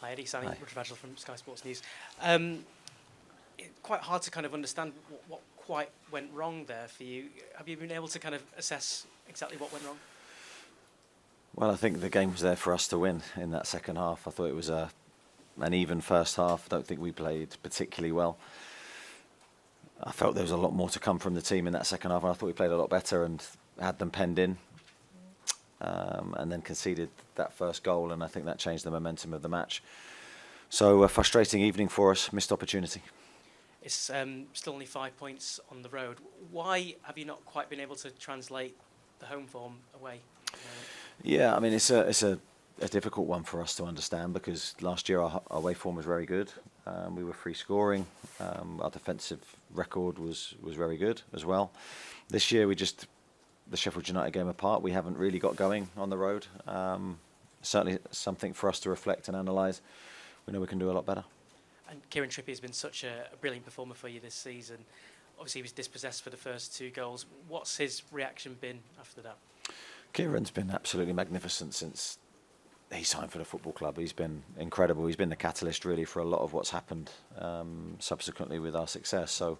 Hi Eddie, Sammy Hi. Rajal from Sky Sports News. It's quite hard to kind of understand what quite went wrong there for you. Have you been able to kind of assess exactly what went wrong? Well, I think the game was there for us to win in that second half. I thought it was an even first half. I don't think we played particularly well. I felt there was a lot more to come from the team in that second half, and I thought we played a lot better and had them penned in, and then conceded that first goal, and I think that changed the momentum of the match. So a frustrating evening for us, missed opportunity. It's still only 5 points on the road. Why have you not quite been able to translate the home form away? Yeah, I mean, it's a difficult one for us to understand because last year our away form was very good. We were free scoring. Our defensive record was very good as well. This year the Sheffield United game apart, we haven't really got going on the road. Certainly something for us to reflect and analyse. We know we can do a lot better. And Kieran Trippier has been such a brilliant performer for you this season. Obviously he was dispossessed for the first 2 goals. What's his reaction been after that? Kieran's been absolutely magnificent since he signed for the football club. He's been incredible. He's been the catalyst really for a lot of what's happened subsequently with our success. So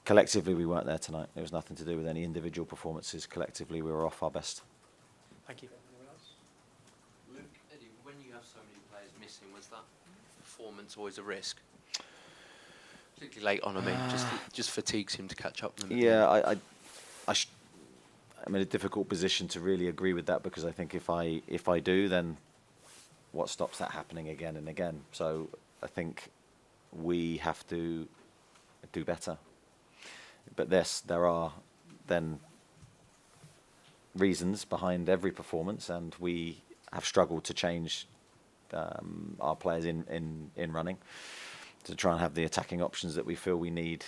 collectively we weren't there tonight. It was nothing to do with any individual performances. Collectively we were off our best. Thank you. Anyone else? Luke, Eddie, when you have so many players missing, was that performance always a risk? Particularly late on, I mean, just fatigues him to catch up. Yeah, I'm in a difficult position to really agree with that because I think if I do, then what stops that happening again and again? So I think we have to do better. But there are then reasons behind every performance, and we have struggled to change our players in running to try and have the attacking options that we feel we need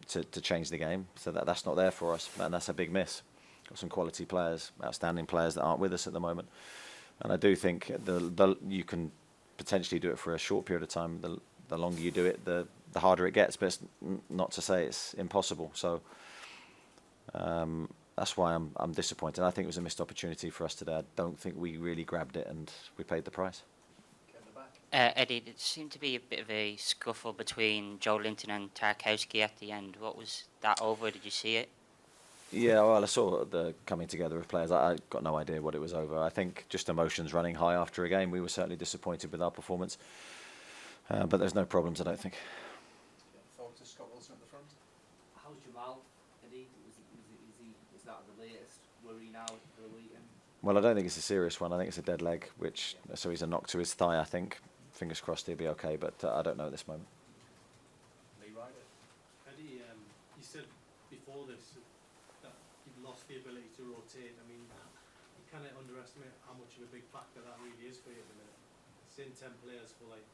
to change the game. So that's not there for us, and that's a big miss. Got some quality players, outstanding players that aren't with us at the moment, and I do think you can potentially do it for a short period of time. The longer you do it, the harder it gets. But it's not to say it's impossible. So that's why I'm disappointed. I think it was a missed opportunity for us today. I don't think we really grabbed it, and we paid the price. Eddie, there seemed to be a bit of a scuffle between Joe Linton and Tarkowski at the end. What was that over? Did you see it? Yeah, well, I saw the coming together of players. I got no idea what it was over. I think just emotions running high after a game. We were certainly disappointed with our performance, but there's no problems, I don't think. Forward to Scott Wilson at the front. How's Jamal, Eddie? Is that the latest worry now for the weekend? Well, I don't think it's a serious one. I think it's a dead leg, so he's a knock to his thigh, I think. Fingers crossed he'll be okay, but I don't know at this moment. Lee Ryder. Eddie, you said before this that you've lost the ability to rotate. I mean, you kind of underestimate how much of a big factor that really is for you at the minute. Seeing 10 players for like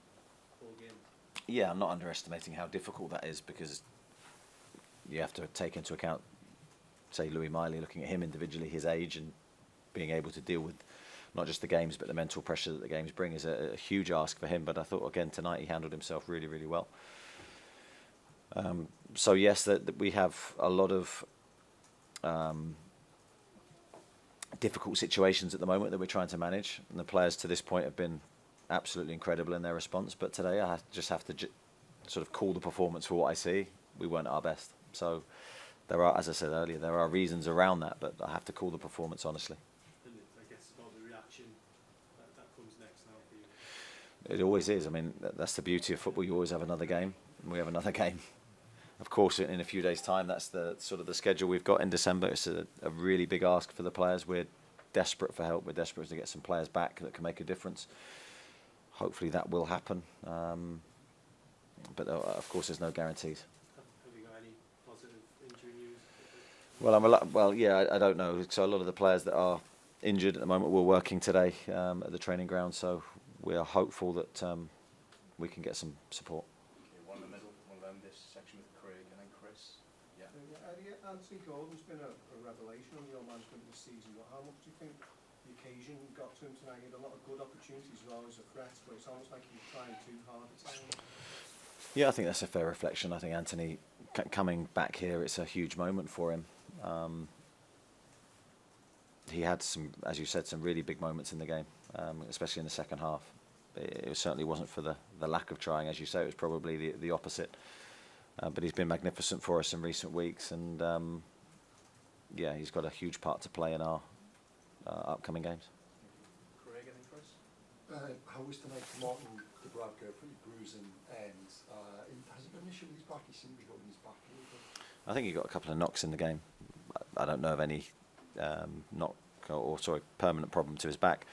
4 games. Yeah, I'm not underestimating how difficult that is because you have to take into account, say, Louis Miley, looking at him individually, his age, and being able to deal with not just the games but the mental pressure that the games bring is a huge ask for him. But I thought again tonight he handled himself really, really well. So yes, that we have a lot of difficult situations at the moment that we're trying to manage, and the players to this point have been absolutely incredible in their response. But today I just have to sort of call the performance for what I see. We weren't at our best. So there are, as I said earlier, there are reasons around that, but I have to call the performance honestly. I guess about the reaction that comes next now for you. It always is. I mean, that's the beauty of football. You always have another game, and we have another game. Of course, in a few days' time, that's the sort of the schedule we've got in December. It's a really big ask for the players. We're desperate for help. We're desperate to get some players back that can make a difference. Hopefully that will happen. But of course, there's no guarantees. Have you got any positive injury news? Well, yeah, I don't know. So a lot of the players that are injured at the moment were working today at the training ground. So we are hopeful that we can get some support. Okay, one in the middle, one around this section with Craig and then Chris. Yeah. Anthony Gordon's been a revelation on your management this season. How much do you think the occasion got to him tonight? He had a lot of good opportunities as well as a threat, but it's almost like he was trying too hard at times. Yeah, I think that's a fair reflection. I think Anthony coming back here, it's a huge moment for him. He had some, as you said, some really big moments in the game, especially in the second half. It certainly wasn't for the lack of trying, as you say. It was probably the opposite. But he's been magnificent for us in recent weeks, and yeah, he's got a huge part to play in our upcoming games. Craig, anything for us? How was tonight for Martin de Bradker? Pretty bruising end. Has he got an issue with his back? He seemed to be holding his back a little bit. I think he got a couple of knocks in the game. I don't know of any permanent problem to his back.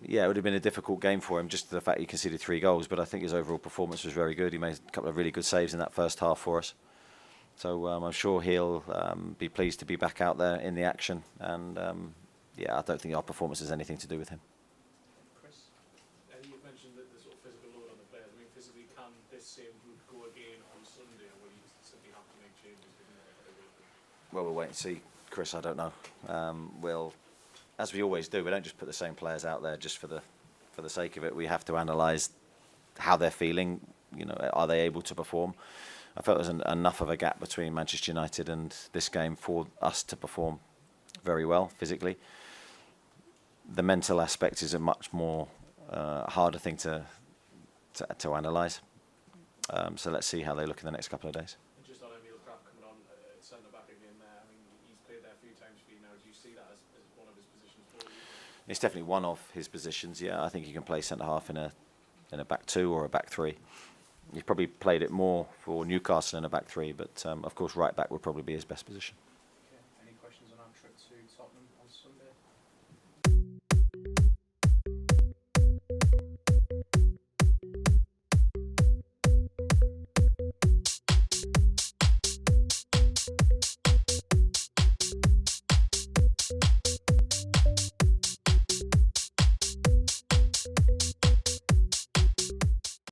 Yeah, it would have been a difficult game for him, just the fact he conceded 3 goals, but I think his overall performance was very good. He made a couple of really good saves in that first half for us. So I'm sure he'll be pleased to be back out there in the action. And yeah, I don't think our performance has anything to do with him. Chris? You mentioned that the sort of physical load on the players. I mean, physically, can this same group go again on Sunday, or will you simply have to make changes? Well, we'll wait and see, Chris. I don't know. We'll, as we always do, we don't just put the same players out there just for the sake of it. We have to analyse how they're feeling. You know, are they able to perform? I felt there was enough of a gap between Manchester United and this game for us to perform very well physically. The mental aspect is a much more harder thing to analyse. So let's see how they look in the next couple of days. And just on Emil Kraft coming on centre back again there, I mean, he's played there a few times for you now. Do you see that as one of his positions for you? It's definitely one of his positions. Yeah, I think he can play centre half in a back 2 or a back 3. He's probably played it more for Newcastle in a back 3, but of course right back would probably be his best position.